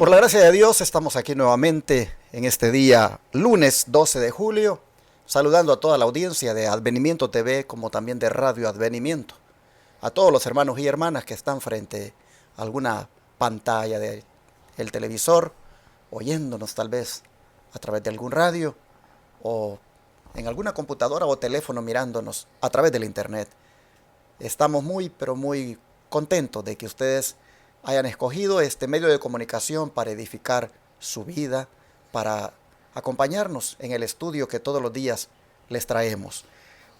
Por la gracia de Dios estamos aquí nuevamente en este día lunes 12 de julio, saludando a toda la audiencia de Advenimiento TV como también de Radio Advenimiento, a todos los hermanos y hermanas que están frente a alguna pantalla del televisor, oyéndonos tal vez a través de algún radio o en alguna computadora o teléfono mirándonos a través del internet. Estamos muy pero muy contentos de que ustedes hayan escogido este medio de comunicación para edificar su vida, para acompañarnos en el estudio que todos los días les traemos.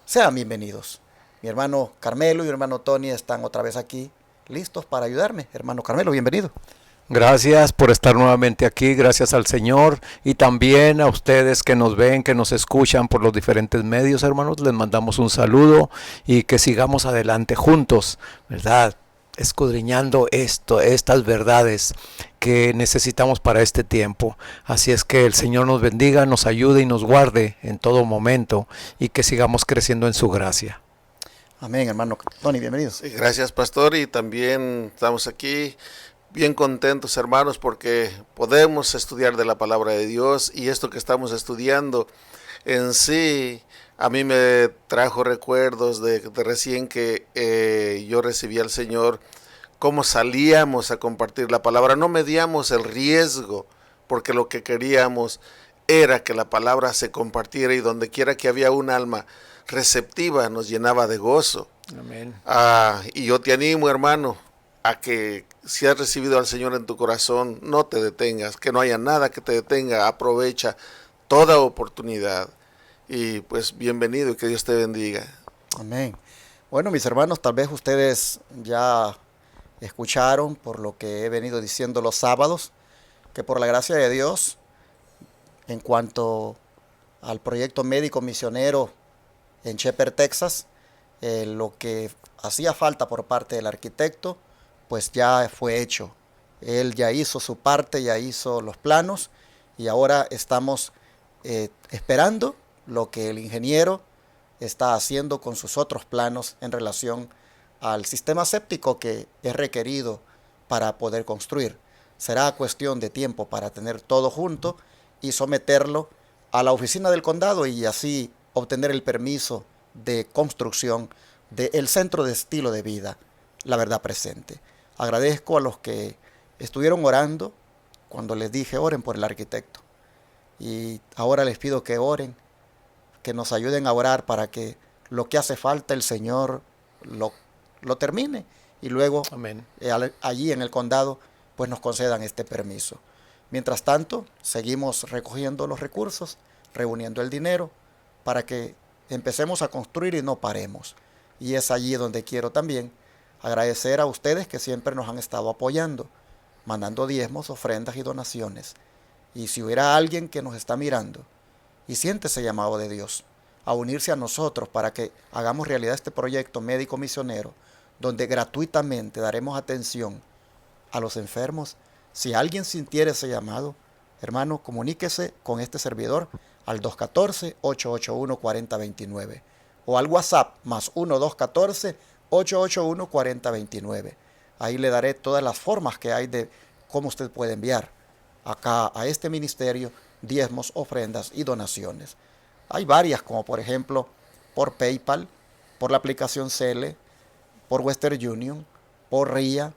Sean bienvenidos. Mi hermano Carmelo y mi hermano Tony están otra vez aquí, listos para ayudarme. Hermano Carmelo, bienvenido. Gracias por estar nuevamente aquí, gracias al Señor y también a ustedes que nos ven, que nos escuchan por los diferentes medios, hermanos. Les mandamos un saludo y que sigamos adelante juntos, ¿verdad? Escudriñando estas verdades que necesitamos para este tiempo. Así es que el Señor nos bendiga, nos ayude y nos guarde en todo momento y que sigamos creciendo en su gracia. Amén, hermano Tony, bienvenidos. Sí, gracias, pastor, y también estamos aquí bien contentos, hermanos, porque podemos estudiar de la palabra de Dios, y esto que estamos estudiando en sí a mí me trajo recuerdos de recién que yo recibí al Señor, cómo salíamos a compartir la palabra. No medíamos el riesgo, porque lo que queríamos era que la palabra se compartiera, y donde quiera que había un alma receptiva nos llenaba de gozo. Amén. Y yo te animo, hermano, a que si has recibido al Señor en tu corazón, no te detengas, que no haya nada que te detenga. Aprovecha toda oportunidad. Y pues bienvenido y que Dios te bendiga. Amén. Bueno, mis hermanos, tal vez ustedes ya escucharon por lo que he venido diciendo los sábados, que por la gracia de Dios, en cuanto al proyecto médico misionero en Shepherd, Texas, lo que hacía falta por parte del arquitecto, pues ya fue hecho. Él ya hizo su parte, ya hizo los planos, y ahora estamos esperando lo que el ingeniero está haciendo con sus otros planos en relación al sistema séptico que es requerido para poder construir. Será cuestión de tiempo para tener todo junto y someterlo a la oficina del condado y así obtener el permiso de construcción del centro de estilo de vida, La Verdad Presente. Agradezco a los que estuvieron orando cuando les dije oren por el arquitecto, y ahora les pido que oren, que nos ayuden a orar para que lo que hace falta el Señor lo termine, y luego Amén. Allí en el condado pues nos concedan este permiso. Mientras tanto, seguimos recogiendo los recursos, reuniendo el dinero para que empecemos a construir y no paremos. Y es allí donde quiero también agradecer a ustedes que siempre nos han estado apoyando, mandando diezmos, ofrendas y donaciones. Y si hubiera alguien que nos está mirando y siente ese llamado de Dios a unirse a nosotros para que hagamos realidad este proyecto médico misionero, donde gratuitamente daremos atención a los enfermos, si alguien sintiera ese llamado, hermano, comuníquese con este servidor al 214-881-4029 o al WhatsApp más 1-214-881-4029. Ahí le daré todas las formas que hay de cómo usted puede enviar acá a este ministerio diezmos, ofrendas y donaciones. Hay varias, como por ejemplo por PayPal, por la aplicación Cele, por Western Union, por RIA,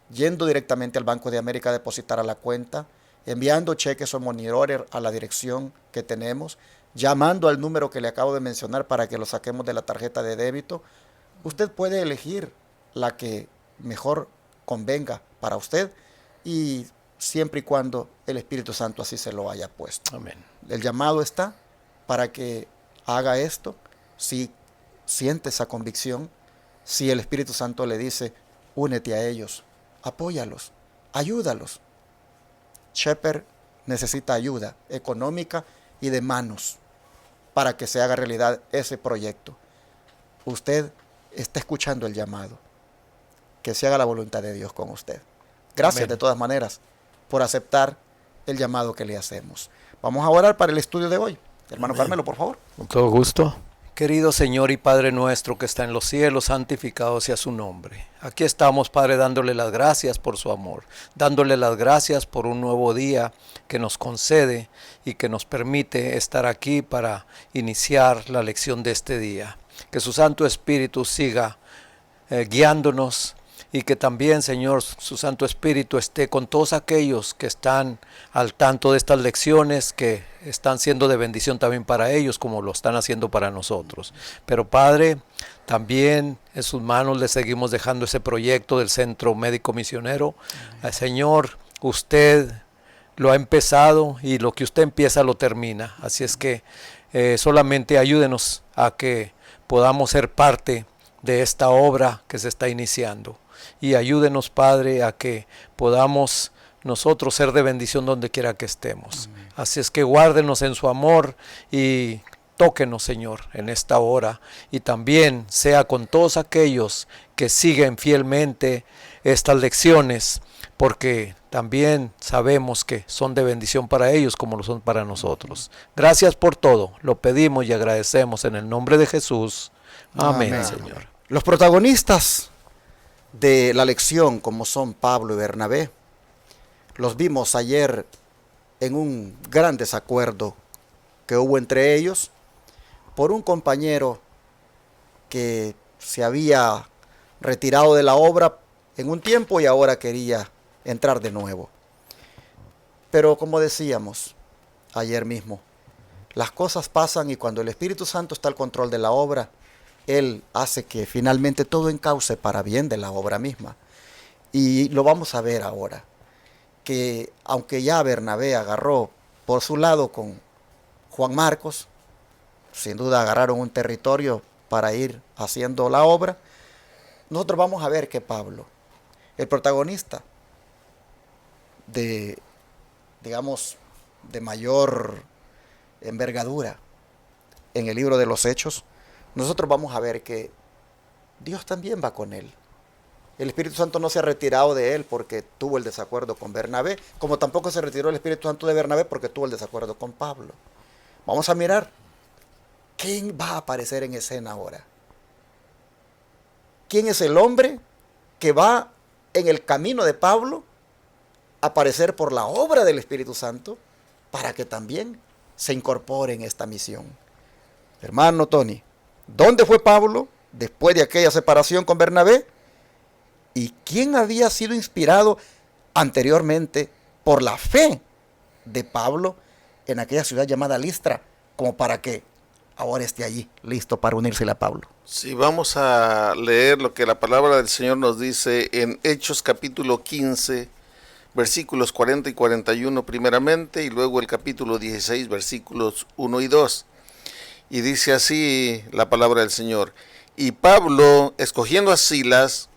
yendo directamente al Banco de América a depositar a la cuenta, enviando cheques o money order a la dirección que tenemos, llamando al número que le acabo de mencionar para que lo saquemos de la tarjeta de débito. Usted puede elegir la que mejor convenga para usted, y siempre y cuando el Espíritu Santo así se lo haya puesto. Amén. El llamado está para que haga esto, si siente esa convicción, si el Espíritu Santo le dice, únete a ellos, apóyalos, ayúdalos. Shepherd necesita ayuda económica y de manos para que se haga realidad ese proyecto. Usted está escuchando el llamado, que se haga la voluntad de Dios con usted. Gracias. Amén. De todas maneras por aceptar el llamado que le hacemos. Vamos a orar para el estudio de hoy. Hermano Amén. Carmelo, por favor. Con todo gusto. Querido Señor y Padre nuestro que está en los cielos, santificado sea su nombre. Aquí estamos, Padre, dándole las gracias por su amor, dándole las gracias por un nuevo día que nos concede y que nos permite estar aquí para iniciar la lección de este día. Que su Santo Espíritu siga guiándonos y que también, Señor, su Santo Espíritu esté con todos aquellos que están al tanto de estas lecciones, que están siendo de bendición también para ellos, como lo están haciendo para nosotros. Pero Padre, también en sus manos le seguimos dejando ese proyecto del Centro Médico Misionero. Señor, usted lo ha empezado y lo que usted empieza lo termina. Así es que solamente ayúdenos a que podamos ser parte de esta obra que se está iniciando. Y ayúdenos, Padre, a que podamos nosotros ser de bendición donde quiera que estemos. Amén. Así es que guárdenos en su amor y tóquenos, Señor, en esta hora. Y también sea con todos aquellos que siguen fielmente estas lecciones, porque también sabemos que son de bendición para ellos como lo son para nosotros. Gracias por todo. Lo pedimos y agradecemos en el nombre de Jesús. Amén, Amén. Señor. Los protagonistas de la lección, como son Pablo y Bernabé, los vimos ayer en un gran desacuerdo que hubo entre ellos por un compañero que se había retirado de la obra en un tiempo y ahora quería entrar de nuevo. Pero como decíamos ayer mismo, las cosas pasan y cuando el Espíritu Santo está al control de la obra, Él hace que finalmente todo encauce para bien de la obra misma. Y lo vamos a ver ahora, que aunque ya Bernabé agarró por su lado con Juan Marcos, sin duda agarraron un territorio para ir haciendo la obra, nosotros vamos a ver que Pablo, el protagonista de, digamos, de mayor envergadura en el libro de los Hechos, nosotros vamos a ver que Dios también va con él. El Espíritu Santo no se ha retirado de él porque tuvo el desacuerdo con Bernabé, como tampoco se retiró el Espíritu Santo de Bernabé porque tuvo el desacuerdo con Pablo. Vamos a mirar quién va a aparecer en escena ahora. ¿Quién es el hombre que va en el camino de Pablo a aparecer por la obra del Espíritu Santo para que también se incorpore en esta misión? Hermano Tony, ¿dónde fue Pablo después de aquella separación con Bernabé? ¿Y quién había sido inspirado anteriormente por la fe de Pablo en aquella ciudad llamada Listra, como para que ahora esté allí, listo para unírsele a Pablo? Sí, vamos a leer lo que la palabra del Señor nos dice en Hechos capítulo 15, versículos 40 y 41 primeramente, y luego el capítulo 16, versículos 1 y 2. Y dice así la palabra del Señor: y Pablo, escogiendo a Silas,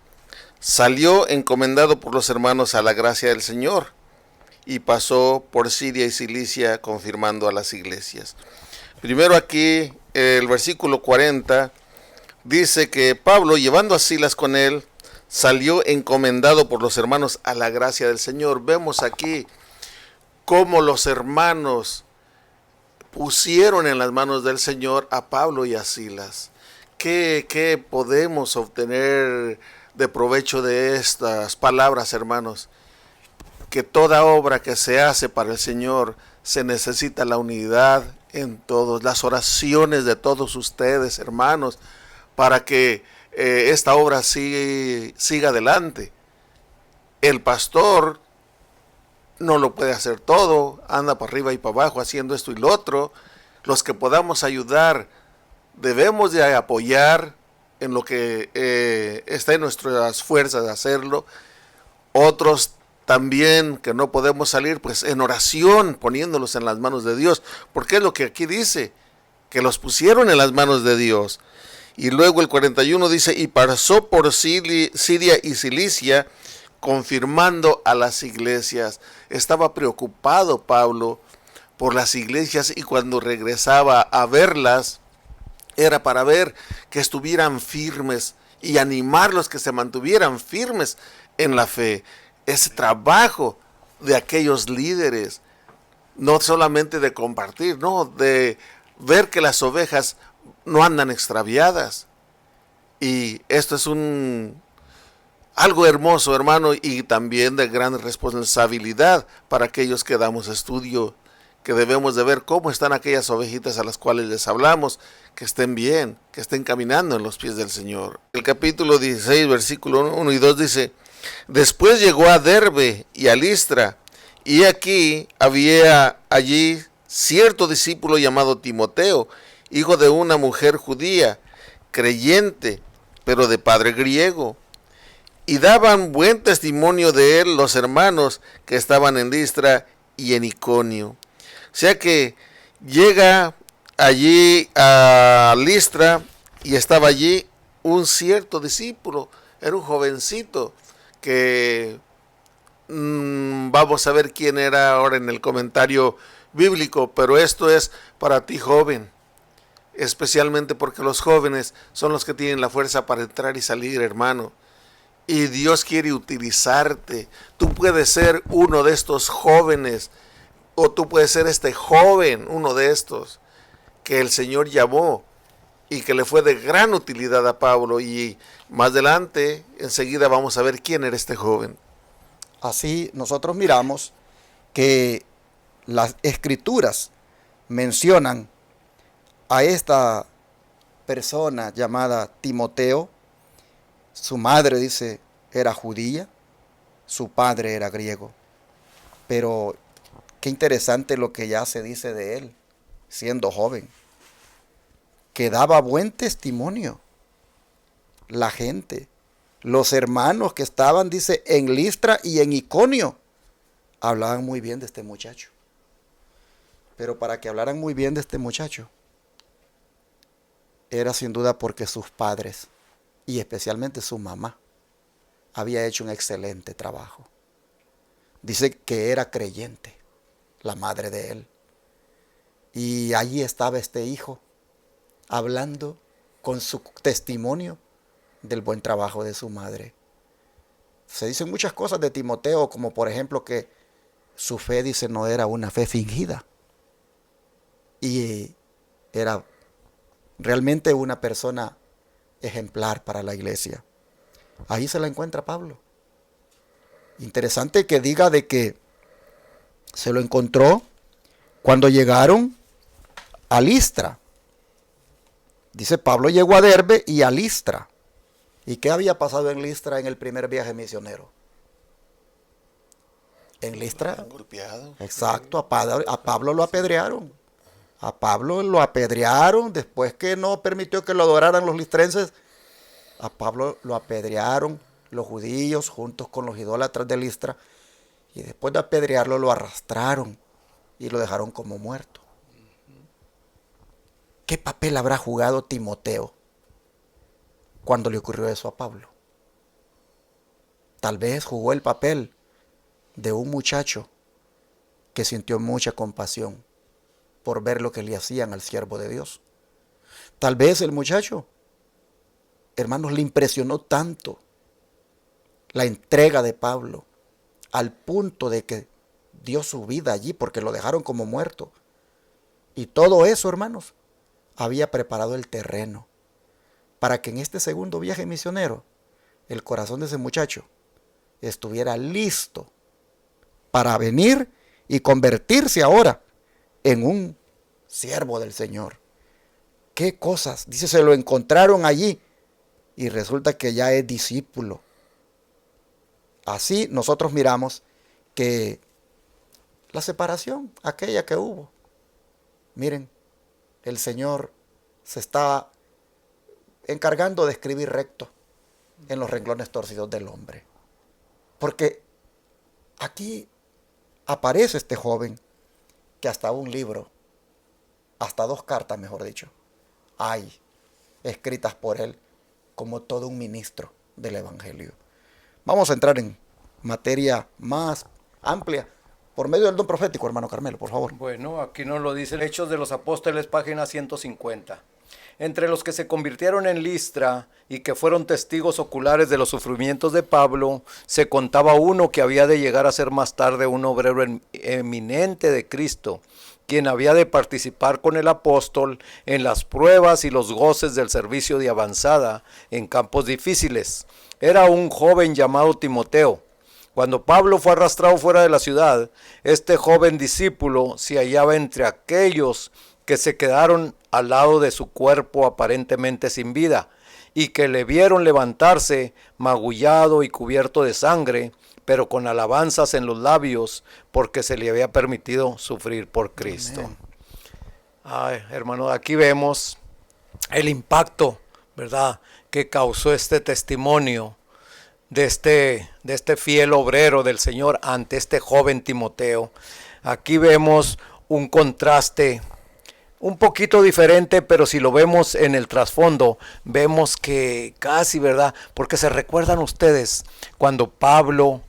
salió encomendado por los hermanos a la gracia del Señor, y pasó por Siria y Cilicia, confirmando a las iglesias. Primero aquí, el versículo 40, dice que Pablo, llevando a Silas con él, salió encomendado por los hermanos a la gracia del Señor. Vemos aquí cómo los hermanos pusieron en las manos del Señor a Pablo y a Silas. ¿Qué podemos obtener de provecho de estas palabras, hermanos? Que toda obra que se hace para el Señor se necesita la unidad en todos, las oraciones de todos ustedes, hermanos, para que esta obra siga adelante. El pastor no lo puede hacer todo, anda para arriba y para abajo haciendo esto y lo otro. Los que podamos ayudar, debemos de apoyar en lo que está en nuestras fuerzas de hacerlo. Otros también que no podemos salir, pues en oración, poniéndolos en las manos de Dios, porque es lo que aquí dice, que los pusieron en las manos de Dios. Y luego el 41 dice: y pasó por Siria y Cilicia, confirmando a las iglesias. Estaba preocupado Pablo por las iglesias, y cuando regresaba a verlas, era para ver que estuvieran firmes y animarlos que se mantuvieran firmes en la fe. Ese trabajo de aquellos líderes, no solamente de compartir, no, de ver que las ovejas no andan extraviadas. Y esto es algo hermoso, hermano, y también de gran responsabilidad para aquellos que damos estudio, que debemos de ver cómo están aquellas ovejitas a las cuales les hablamos, que estén bien, que estén caminando en los pies del Señor. El capítulo 16, versículo 1 y 2 dice: después llegó a Derbe y a Listra, y aquí había allí cierto discípulo llamado Timoteo, hijo de una mujer judía, creyente, pero de padre griego. Y daban buen testimonio de él los hermanos que estaban en Listra y en Iconio. O sea que llega allí a Listra y estaba allí un cierto discípulo. Era un jovencito que vamos a ver quién era ahora en el comentario bíblico, pero esto es para ti, joven, especialmente porque los jóvenes son los que tienen la fuerza para entrar y salir, hermano. Y Dios quiere utilizarte. Tú puedes ser uno de estos jóvenes, o tú puedes ser este joven, uno de estos que el Señor llamó y que le fue de gran utilidad a Pablo. Y más adelante, enseguida vamos a ver quién era este joven. Así nosotros miramos que las escrituras mencionan a esta persona llamada Timoteo. Su madre, dice, era judía, su padre era griego. Pero qué interesante lo que ya se dice de él, siendo joven, que daba buen testimonio. La gente, los hermanos que estaban, dice, en Listra y en Iconio, hablaban muy bien de este muchacho. Pero para que hablaran muy bien de este muchacho, era sin duda porque sus padres, y especialmente su mamá, había hecho un excelente trabajo. Dice que era creyente, la madre de él. Y allí estaba este hijo, hablando con su testimonio del buen trabajo de su madre. Se dicen muchas cosas de Timoteo, como por ejemplo que su fe, dice, no era una fe fingida. Y era realmente una persona ejemplar para la iglesia. Ahí se la encuentra Pablo. Interesante que diga de que se lo encontró cuando llegaron a Listra. Dice, Pablo llegó a Derbe y a Listra. ¿Y qué había pasado en Listra en el primer viaje misionero? En Listra, Golpeado. exacto, a Pablo lo apedrearon. A Pablo lo apedrearon después que no permitió que lo adoraran los listrenses. A Pablo lo apedrearon los judíos juntos con los idólatras de Listra. Y después de apedrearlo lo arrastraron y lo dejaron como muerto. ¿Qué papel habrá jugado Timoteo cuando le ocurrió eso a Pablo? Tal vez jugó el papel de un muchacho que sintió mucha compasión por ver lo que le hacían al siervo de Dios. Tal vez el muchacho, hermanos, le impresionó tanto la entrega de Pablo al punto de que dio su vida allí porque lo dejaron como muerto. Y todo eso, hermanos, había preparado el terreno para que en este segundo viaje misionero el corazón de ese muchacho estuviera listo para venir y convertirse ahora en un siervo del Señor. ¿Qué cosas? Dice, se lo encontraron allí y resulta que ya es discípulo. Así nosotros miramos que la separación, aquella que hubo, miren, el Señor se está encargando de escribir recto en los renglones torcidos del hombre. Porque aquí aparece este joven que hasta un libro, hasta 2 cartas, mejor dicho, hay escritas por él como todo un ministro del Evangelio. Vamos a entrar en materia más amplia por medio del don profético, hermano Carmelo, por favor. Bueno, aquí nos lo dice Hechos de los Apóstoles, página 150. Entre los que se convirtieron en Listra y que fueron testigos oculares de los sufrimientos de Pablo, se contaba uno que había de llegar a ser más tarde un obrero eminente de Cristo, quien había de participar con el apóstol en las pruebas y los goces del servicio de avanzada en campos difíciles. Era un joven llamado Timoteo. Cuando Pablo fue arrastrado fuera de la ciudad, este joven discípulo se hallaba entre aquellos que se quedaron al lado de su cuerpo aparentemente sin vida, y que le vieron levantarse magullado y cubierto de sangre, pero con alabanzas en los labios, porque se le había permitido sufrir por Cristo. Amén. Ay, hermano, aquí vemos el impacto, ¿verdad?, que causó este testimonio de este fiel obrero del Señor ante este joven Timoteo. Aquí vemos un contraste un poquito diferente, pero si lo vemos en el trasfondo, vemos que casi, ¿verdad? Porque se recuerdan ustedes cuando Pablo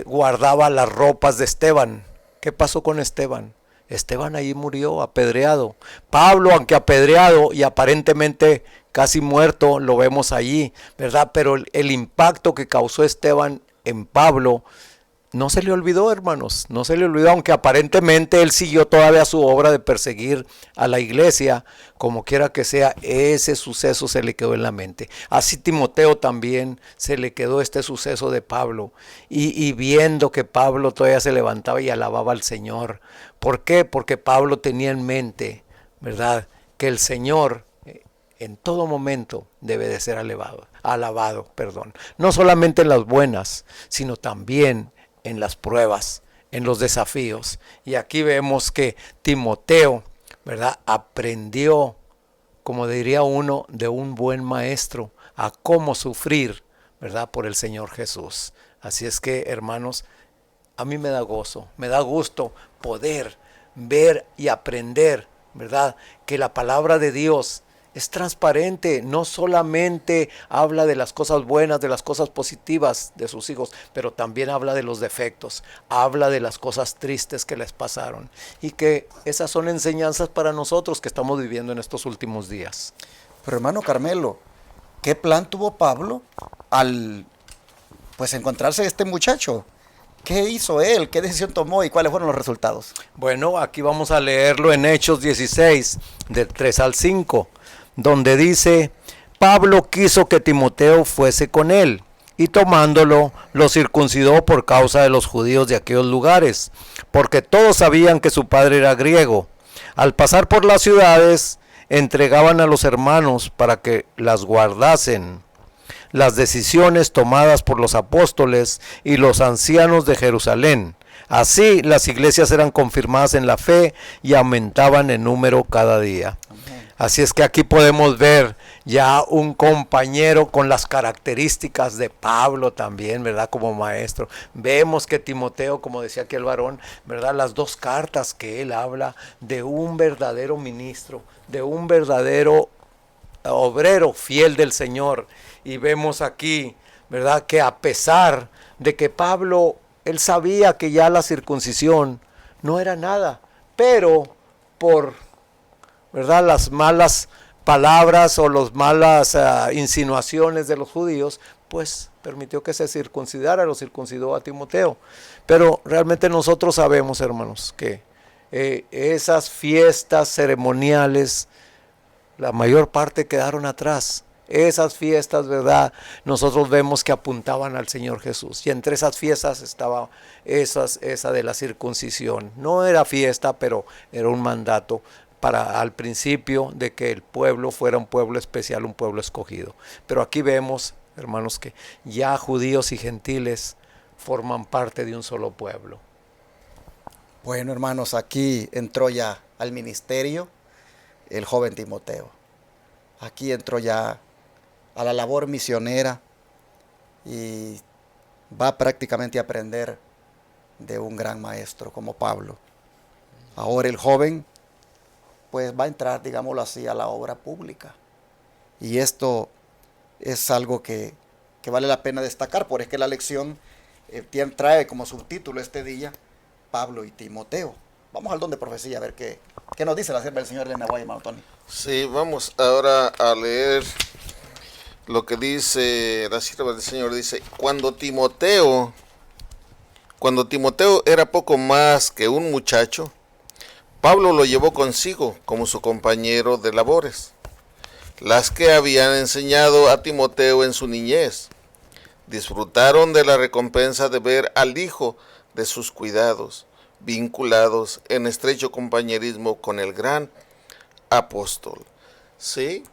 guardaba las ropas de Esteban. ¿Qué pasó con Esteban? Esteban ahí murió apedreado. Pablo, aunque apedreado y aparentemente casi muerto, lo vemos allí, ¿verdad? Pero el impacto que causó Esteban en Pablo no se le olvidó, hermanos, no se le olvidó, aunque aparentemente él siguió todavía su obra de perseguir a la iglesia, como quiera que sea, ese suceso se le quedó en la mente. Así Timoteo también se le quedó este suceso de Pablo, y viendo que Pablo todavía se levantaba y alababa al Señor. ¿Por qué? Porque Pablo tenía en mente, ¿verdad?, que el Señor en todo momento debe de ser alabado, no solamente en las buenas, sino también en las pruebas, en los desafíos. Y aquí vemos que Timoteo, ¿verdad?, aprendió, como diría uno, de un buen maestro, a cómo sufrir, ¿verdad?, por el Señor Jesús. Así es que, hermanos, a mí me da gozo, me da gusto poder ver y aprender, ¿verdad?, que la palabra de Dios es transparente, no solamente habla de las cosas buenas, de las cosas positivas de sus hijos, pero también habla de los defectos, habla de las cosas tristes que les pasaron, y que esas son enseñanzas para nosotros que estamos viviendo en estos últimos días. Pero hermano Carmelo, ¿qué plan tuvo Pablo al encontrarse este muchacho? ¿Qué hizo él? ¿Qué decisión tomó y cuáles fueron los resultados? Bueno, aquí vamos a leerlo en Hechos 16, del 3 al 5. Donde dice: Pablo quiso que Timoteo fuese con él, y tomándolo, lo circuncidó por causa de los judíos de aquellos lugares, porque todos sabían que su padre era griego. Al pasar por las ciudades, entregaban a los hermanos para que las guardasen las decisiones tomadas por los apóstoles y los ancianos de Jerusalén. Así las iglesias eran confirmadas en la fe y aumentaban en número cada día. Así es que aquí podemos ver ya un compañero con las características de Pablo también, ¿verdad?, como maestro. Vemos que Timoteo, como decía aquí el varón, ¿verdad?, las dos cartas que él habla de un verdadero ministro, de un verdadero obrero fiel del Señor. Y vemos aquí, ¿verdad?, que a pesar de que Pablo, él sabía que ya la circuncisión no era nada, pero por, ¿verdad?, las malas palabras o las malas insinuaciones de los judíos, pues permitió que se circuncidara, lo circuncidó a Timoteo. Pero realmente nosotros sabemos, hermanos, que esas fiestas ceremoniales, la mayor parte quedaron atrás. Esas fiestas, ¿verdad?, nosotros vemos que apuntaban al Señor Jesús. Y entre esas fiestas estaba esa de la circuncisión. No era fiesta, pero era un mandato para al principio de que el pueblo fuera un pueblo especial, un pueblo escogido. Pero aquí vemos, hermanos, que ya judíos y gentiles forman parte de un solo pueblo. Bueno, hermanos, aquí entró ya al ministerio el joven Timoteo. Aquí entró ya a la labor misionera y va prácticamente a aprender de un gran maestro como Pablo. Ahora el joven pues va a entrar, digámoslo así, a la obra pública. Y esto es algo que vale la pena destacar, porque es que la lección trae como subtítulo este día Pablo y Timoteo. Vamos al don de profecía a ver qué nos dice la sierva del Señor Elena Guay, hermano Tony. Sí, vamos ahora a leer lo que dice la sierva del Señor. Dice: cuando Timoteo era poco más que un muchacho, Pablo lo llevó consigo como su compañero de labores, las que habían enseñado a Timoteo en su niñez. Disfrutaron de la recompensa de ver al hijo de sus cuidados, vinculados en estrecho compañerismo con el gran apóstol. ¿Sí?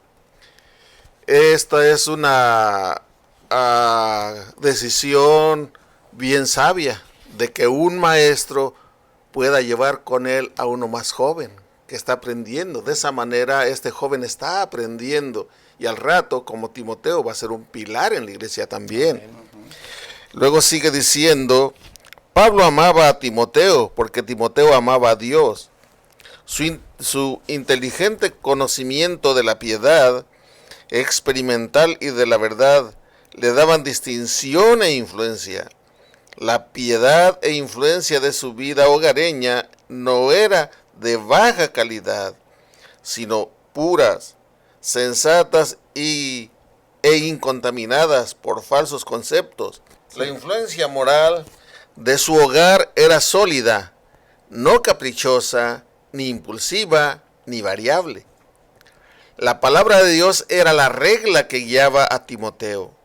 Esta es una decisión bien sabia de que un maestro pueda llevar con él a uno más joven que está aprendiendo. De esa manera este joven está aprendiendo y al rato, como Timoteo, va a ser un pilar en la iglesia también. Luego sigue diciendo, Pablo amaba a Timoteo porque Timoteo amaba a Dios. Su inteligente conocimiento de la piedad experimental y de la verdad le daban distinción e influencia. La piedad e influencia de su vida hogareña no era de baja calidad, sino puras, sensatas e incontaminadas por falsos conceptos. La influencia moral de su hogar era sólida, no caprichosa, ni impulsiva, ni variable. La palabra de Dios era la regla que guiaba a Timoteo.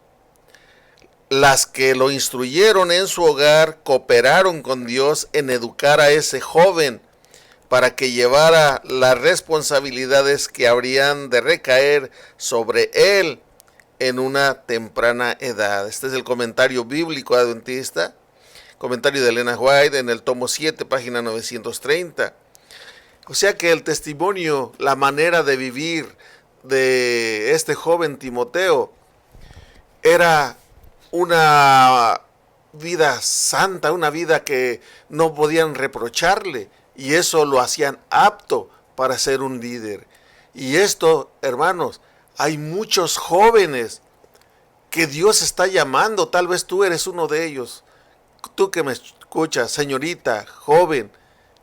Las que lo instruyeron en su hogar cooperaron con Dios en educar a ese joven para que llevara las responsabilidades que habrían de recaer sobre él en una temprana edad. Este es el comentario bíblico adventista, comentario de Elena White en el tomo 7, página 930. O sea que el testimonio, la manera de vivir de este joven Timoteo era una vida santa, una vida que no podían reprocharle, y eso lo hacían apto para ser un líder. Y esto, hermanos, hay muchos jóvenes que Dios está llamando, tal vez tú eres uno de ellos. Tú que me escuchas, señorita, joven,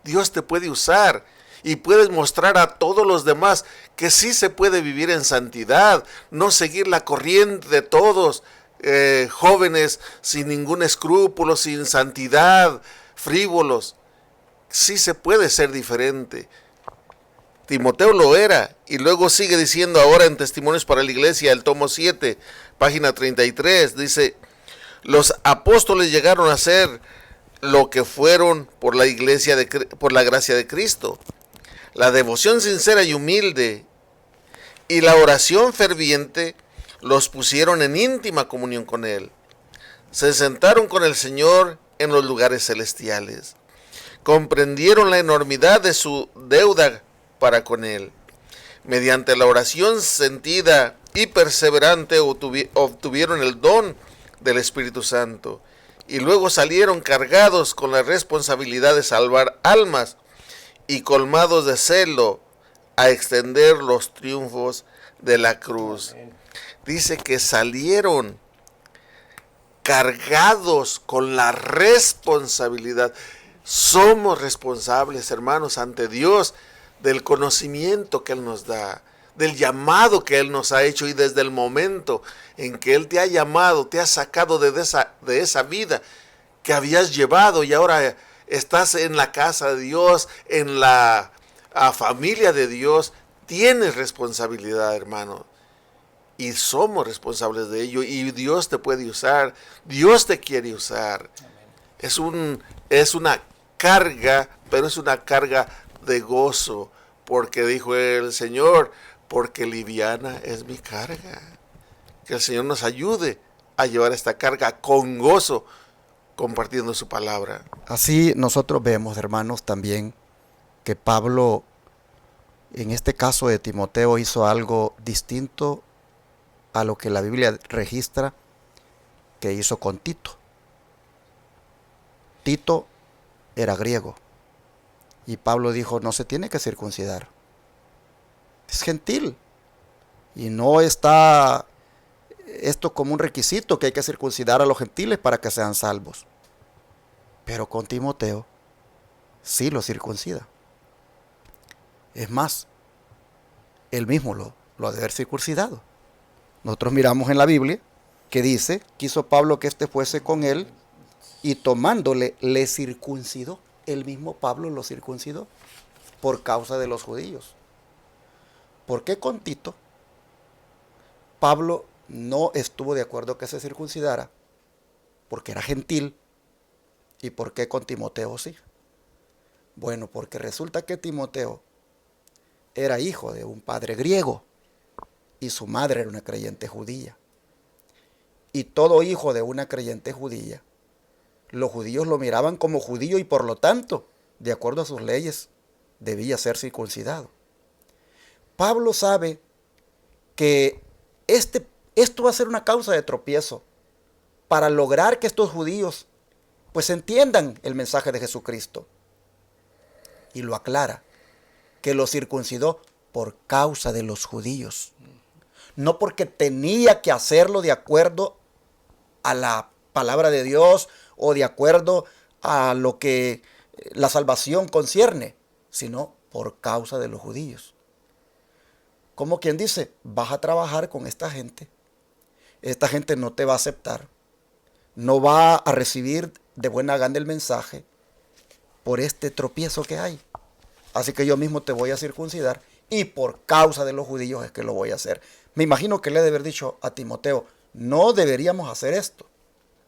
Dios te puede usar y puedes mostrar a todos los demás que sí se puede vivir en santidad, no seguir la corriente de todos, jóvenes sin ningún escrúpulo, sin santidad, frívolos. Sí se puede ser diferente. Timoteo lo era, y luego sigue diciendo ahora en Testimonios para la Iglesia, el tomo 7, página 33, dice, los apóstoles llegaron a ser lo que fueron por la iglesia por la gracia de Cristo. La devoción sincera y humilde y la oración ferviente los pusieron en íntima comunión con Él. Se sentaron con el Señor en los lugares celestiales. Comprendieron la enormidad de su deuda para con Él. Mediante la oración sentida y perseverante obtuvieron el don del Espíritu Santo y luego salieron cargados con la responsabilidad de salvar almas y colmados de celo a extender los triunfos de la cruz. Dice que salieron cargados con la responsabilidad. Somos responsables, hermanos, ante Dios del conocimiento que Él nos da, del llamado que Él nos ha hecho, y desde el momento en que Él te ha llamado, te ha sacado de esa vida que habías llevado y ahora estás en la casa de Dios, en la familia de Dios, tienes responsabilidad, hermano. Y somos responsables de ello, y Dios te puede usar, Dios te quiere usar. Es una carga, pero es una carga de gozo, porque dijo el Señor, porque liviana es mi carga. Que el Señor nos ayude a llevar esta carga con gozo, compartiendo su palabra. Así nosotros vemos, hermanos, también que Pablo, en este caso de Timoteo, hizo algo distinto a lo que la Biblia registra que hizo con Tito. Tito era griego y Pablo dijo, no se tiene que circuncidar, es gentil, y no está esto como un requisito que hay que circuncidar a los gentiles para que sean salvos. Pero con Timoteo sí lo circuncida. Es más, él mismo lo ha de haber circuncidado. Nosotros miramos en la Biblia que dice, quiso Pablo que éste fuese con él, y tomándole le circuncidó. El mismo Pablo lo circuncidó. por causa de los judíos. ¿Por qué con Tito Pablo no estuvo de acuerdo que se circuncidara? Porque era gentil. ¿Y por qué con Timoteo sí? Bueno, porque resulta que Timoteo era hijo de un padre griego y su madre era una creyente judía. Y todo hijo de una creyente judía, los judíos lo miraban como judío y por lo tanto, de acuerdo a sus leyes, debía ser circuncidado. Pablo sabe que esto va a ser una causa de tropiezo para lograr que estos judíos pues entiendan el mensaje de Jesucristo. Y lo aclara, que lo circuncidó por causa de los judíos. No porque tenía que hacerlo de acuerdo a la palabra de Dios o de acuerdo a lo que la salvación concierne, sino por causa de los judíos. Como quien dice, vas a trabajar con esta gente no te va a aceptar, no va a recibir de buena gana el mensaje por este tropiezo que hay. Así que yo mismo te voy a circuncidar y por causa de los judíos es que lo voy a hacer. Me imagino que le debe haber dicho a Timoteo, no deberíamos hacer esto.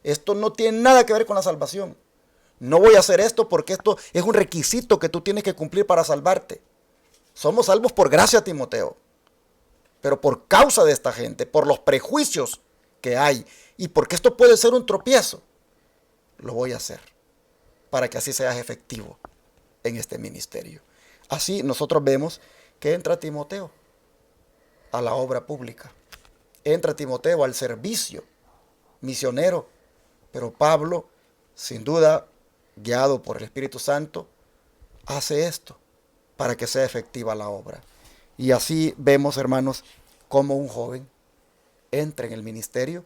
Esto no tiene nada que ver con la salvación. No voy a hacer esto porque esto es un requisito que tú tienes que cumplir para salvarte. Somos salvos por gracia, Timoteo. Pero por causa de esta gente, por los prejuicios que hay y porque esto puede ser un tropiezo, lo voy a hacer para que así seas efectivo en este ministerio. Así nosotros vemos que entra Timoteo a la obra pública. Entra Timoteo al servicio misionero. Pero Pablo, sin duda, guiado por el Espíritu Santo, hace esto para que sea efectiva la obra. Y así vemos, hermanos, cómo un joven entra en el ministerio,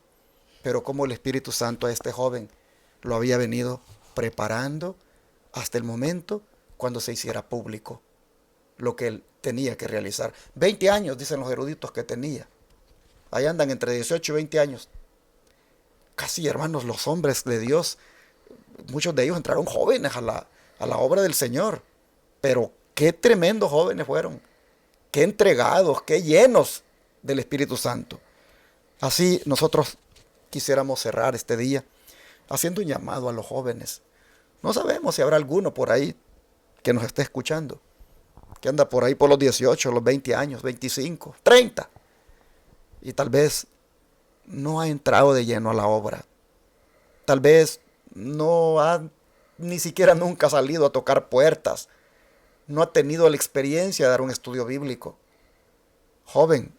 pero cómo el Espíritu Santo a este joven lo había venido preparando hasta el momento cuando se hiciera público lo que él tenía que realizar. 20 años, dicen los eruditos que tenía. Ahí andan entre 18 y 20 años. Casi, hermanos, los hombres de Dios, muchos de ellos entraron jóvenes a la obra del Señor. Pero qué tremendos jóvenes fueron. Qué entregados, qué llenos del Espíritu Santo. Así nosotros quisiéramos cerrar este día haciendo un llamado a los jóvenes. No sabemos si habrá alguno por ahí que nos esté escuchando, que anda por ahí por los 18, los 20 años, 25, 30. Y tal vez no ha entrado de lleno a la obra. Tal vez no ha ni siquiera nunca salido a tocar puertas. No ha tenido la experiencia de dar un estudio bíblico. Joven,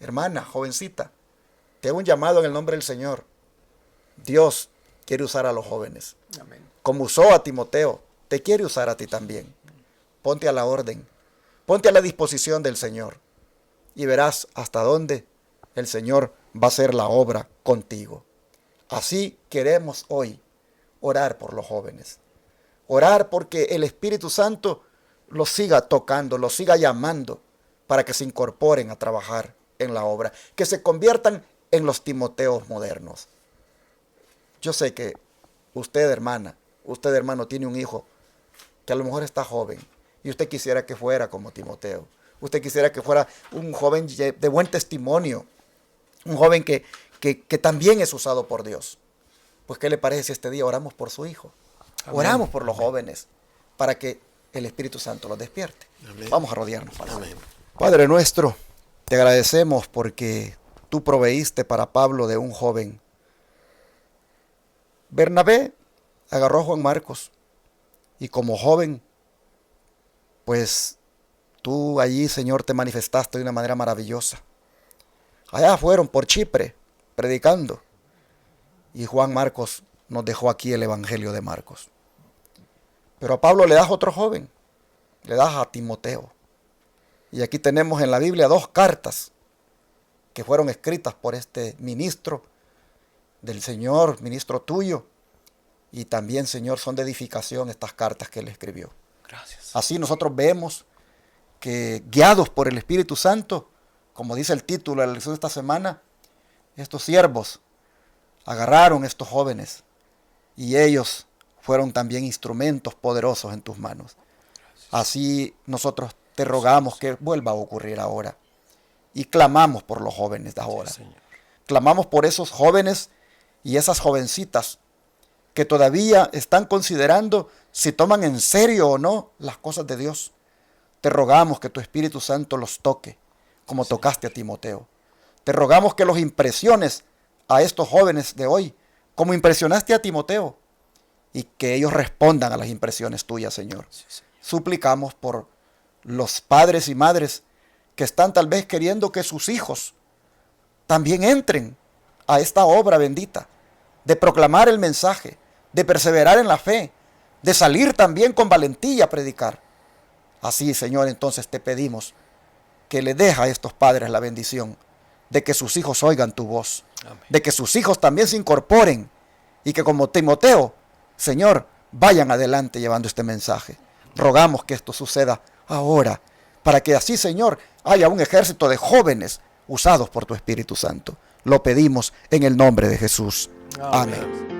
hermana, jovencita, te hago un llamado en el nombre del Señor. Dios quiere usar a los jóvenes. Amén. Como usó a Timoteo, te quiere usar a ti también. Ponte a la orden. Ponte a la disposición del Señor. Y verás hasta dónde el Señor va a hacer la obra contigo. Así queremos hoy orar por los jóvenes. Orar porque el Espíritu Santo los siga tocando, los siga llamando para que se incorporen a trabajar en la obra, que se conviertan en los Timoteos modernos. Yo sé que usted, hermana, usted, hermano, tiene un hijo que a lo mejor está joven y usted quisiera que fuera como Timoteo. Usted quisiera que fuera un joven de buen testimonio, un joven que también es usado por Dios. Pues, ¿qué le parece si este día oramos por su hijo? Amén. Oramos por los jóvenes para que el Espíritu Santo los despierte. Amén. Vamos a rodearnos para eso. Padre nuestro, te agradecemos porque tú proveíste para Pablo de un joven. Bernabé agarró a Juan Marcos y como joven, pues tú allí, Señor, te manifestaste de una manera maravillosa. Allá fueron por Chipre predicando y Juan Marcos nos dejó aquí el Evangelio de Marcos. Pero a Pablo le das otro joven, le das a Timoteo. Y aquí tenemos en la Biblia 2 cartas que fueron escritas por este ministro del Señor, ministro tuyo. Y también, Señor, son de edificación estas cartas que él escribió. Gracias. Así nosotros vemos que guiados por el Espíritu Santo, como dice el título de la lección de esta semana, estos siervos agarraron a estos jóvenes y ellos fueron también instrumentos poderosos en tus manos. Así nosotros te rogamos que vuelva a ocurrir ahora. Y clamamos por los jóvenes de ahora. Sí, Señor. Clamamos por esos jóvenes y esas jovencitas que todavía están considerando si toman en serio o no las cosas de Dios. Te rogamos que tu Espíritu Santo los toque, como tocaste a Timoteo. Te rogamos que los impresiones a estos jóvenes de hoy, como impresionaste a Timoteo, y que ellos respondan a las impresiones tuyas, Señor. Sí, Señor. Suplicamos por los padres y madres que están tal vez queriendo que sus hijos también entren a esta obra bendita, de proclamar el mensaje, de perseverar en la fe, de salir también con valentía a predicar. Así, Señor, entonces te pedimos que le des a estos padres la bendición de que sus hijos oigan tu voz, Amén. de que sus hijos también se incorporen y que como Timoteo, Señor, vayan adelante llevando este mensaje. Rogamos que esto suceda ahora, para que así, Señor, haya un ejército de jóvenes usados por tu Espíritu Santo. Lo pedimos en el nombre de Jesús. Amén.